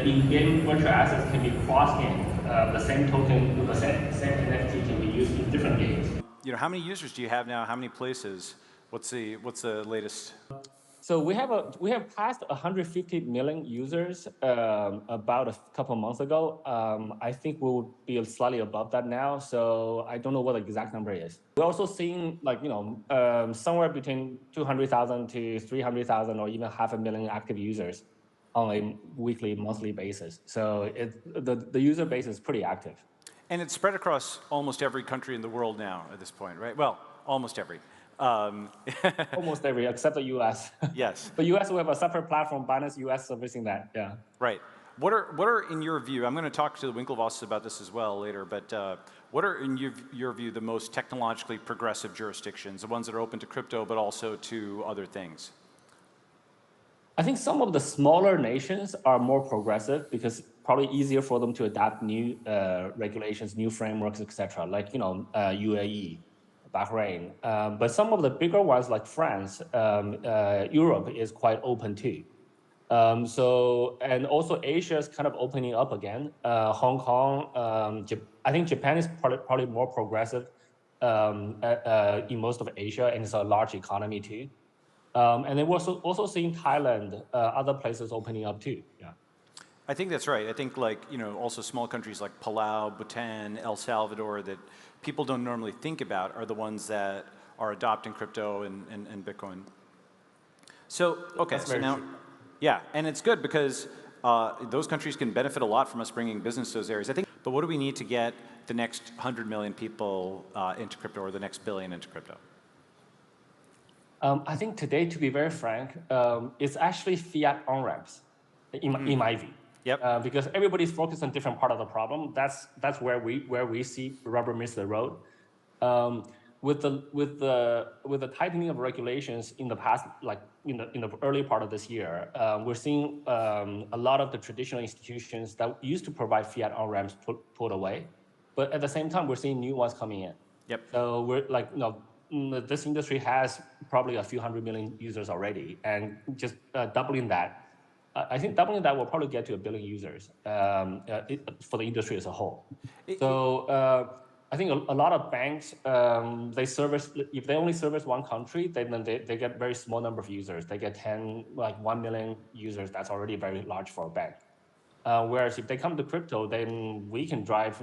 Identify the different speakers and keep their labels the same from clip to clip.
Speaker 1: in-game virtual assets can be cross-game. The same token, the same NFT can be used in different games.
Speaker 2: How many users do you have now? How many places? What's the latest?
Speaker 1: So we have passed 150 million users about a couple of months ago. I think we'll be slightly above that now. So I don't know what the exact number is. We're also seeing somewhere between 200,000 to 300,000 or even 500,000 active users on a weekly, monthly basis. So the user base is pretty active.
Speaker 2: And it's spread across almost every country in the world now at this point, right? Well, almost every.
Speaker 1: Almost every, except the US.
Speaker 2: Yes.
Speaker 1: The US, we have a separate platform, Binance US, servicing that, yeah.
Speaker 2: Right. What are, in your view, I'm going to talk to the Winklevosses about this as well later, but what are, in your view, the most technologically progressive jurisdictions, the ones that are open to crypto, but also to other things?
Speaker 1: I think some of the smaller nations are more progressive because probably easier for them to adapt new regulations, new frameworks, etc. Like UAE, Bahrain. But some of the bigger ones like France, Europe is quite open too. And also Asia is kind of opening up again. Hong Kong, I think Japan is probably more progressive in most of Asia, and it's a large economy too. And then we're also seeing Thailand, other places opening up too. Yeah.
Speaker 2: I think that's right. I think also small countries like Palau, Bhutan, El Salvador that people don't normally think about are the ones that are adopting crypto and Bitcoin. So, okay, so now, yeah, and it's good because those countries can benefit a lot from us bringing business to those areas. I think, but what do we need to get the next 100 million people into crypto or the next billion into crypto?
Speaker 1: I think today, to be very frank, it's actually fiat on-ramps, in my view.
Speaker 2: Yep.
Speaker 1: Because everybody's focused on different part of the problem. That's where we see rubber meets the road. With the tightening of regulations in the past, like in the early part of this year, we're seeing a lot of the traditional institutions that used to provide fiat on-ramps pulled away, but at the same time, we're seeing new ones coming in.
Speaker 2: Yep.
Speaker 1: So we're like, this industry has probably a few 100 million users already, and just doubling that. I think doubling that will probably get to 1 billion users for the industry as a whole. I think a lot of banks, if they only service one country, then they get very small number of users. They get 1 million users. That's already very large for a bank. Whereas if they come to crypto, then we can drive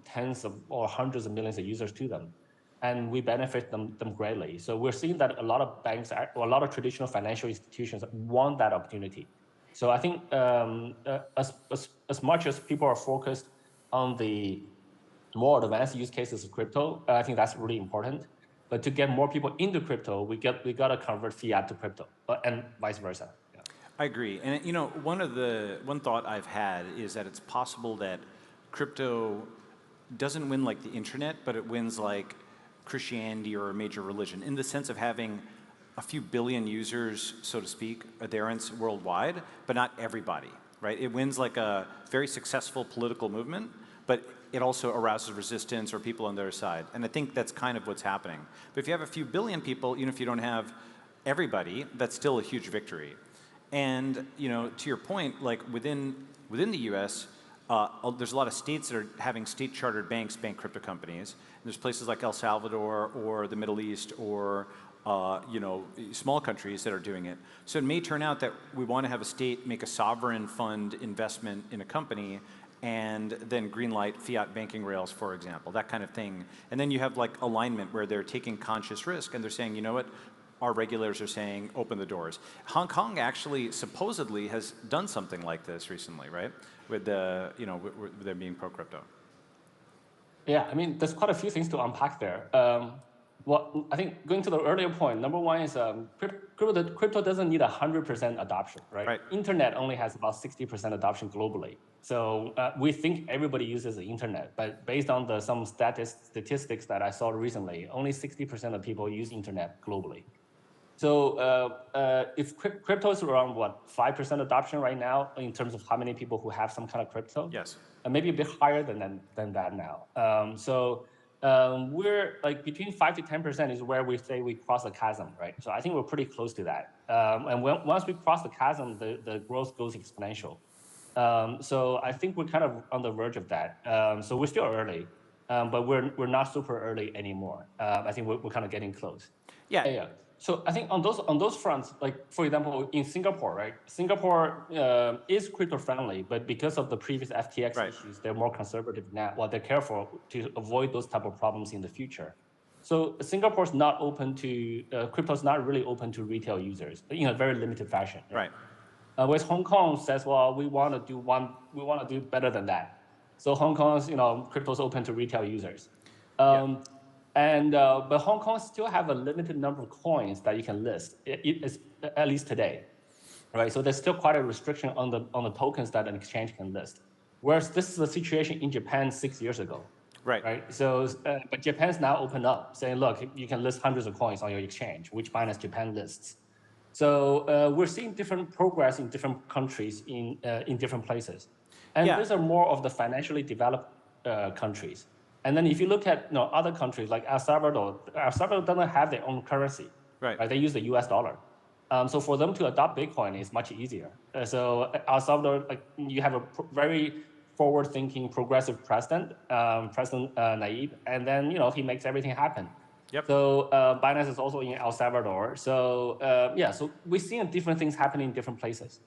Speaker 1: tens of or hundreds of millions of users to them, and we benefit them greatly. So we're seeing that a lot of banks or a lot of traditional financial institutions want that opportunity. So I think as much as people are focused on the more advanced use cases of crypto, I think that's really important. But to get more people into crypto, we got to convert fiat to crypto, and vice versa. Yeah.
Speaker 2: I agree, and one thought I've had is that it's possible that crypto doesn't win like the internet, but it wins like Christianity or a major religion in the sense of having a few billion users, so to speak, adherents worldwide, but not everybody, right? It wins like a very successful political movement, but it also arouses resistance or people on their side. And I think that's kind of what's happening. But if you have a few billion people, even if you don't have everybody, that's still a huge victory. And to your point, like within the US, there's a lot of states that are having state-chartered banks bank crypto companies. And there's places like El Salvador or the Middle East or small countries that are doing it. So it may turn out that we want to have a state make a sovereign fund investment in a company and then greenlight fiat banking rails, for example, that kind of thing. And then you have like alignment where they're taking conscious risk and they're saying, you know what, our regulators are saying open the doors. Hong Kong actually supposedly has done something like this recently, right? With with them being pro-crypto.
Speaker 1: Yeah, I mean, there's quite a few things to unpack there. Well, I think going to the earlier point, number one is crypto doesn't need 100% adoption, right?
Speaker 2: Right?
Speaker 1: Internet only has about 60% adoption globally. So we think everybody uses the internet, but based on some statistics that I saw recently, only 60% of people use internet globally. So if crypto is around, what, 5% adoption right now in terms of how many people who have some kind of crypto?
Speaker 2: Yes.
Speaker 1: Maybe a bit higher than that now. We're like between 5 to 10% is where we say we cross the chasm, right? So I think we're pretty close to that. And once we cross the chasm, the growth goes exponential. So I think we're kind of on the verge of that. So we're still early, but we're not super early anymore. I think we're kind of getting close.
Speaker 2: Yeah.
Speaker 1: Yeah. So I think on those fronts, like for example, in Singapore, right? Singapore is crypto friendly, but because of the previous FTX issues, they're more conservative now. Well, they're careful to avoid those type of problems in the future. So Singapore's not open to crypto's not really open to retail users in a very limited fashion.
Speaker 2: Right.
Speaker 1: Whereas Hong Kong says, well, we want to do better than that. So Hong Kong's crypto's open to retail users. But Hong Kong still have a limited number of coins that you can list, at least today, right? So there's still quite a restriction on the tokens that an exchange can list. Whereas this is the situation in Japan 6 years ago, right? So, but Japan's now opened up, saying, look, you can list hundreds of coins on your exchange, which Binance Japan lists. So we're seeing different progress in different countries in different places, and these are more of the financially developed countries. And then if you look at other countries like El Salvador doesn't have their own currency, right? They use the U.S. dollar. So for them to adopt Bitcoin is much easier. So El Salvador, like, you have a very forward-thinking, progressive president, President Nayib, and then he makes everything happen. So Binance is also in El Salvador. So so we're seeing different things happening in different places.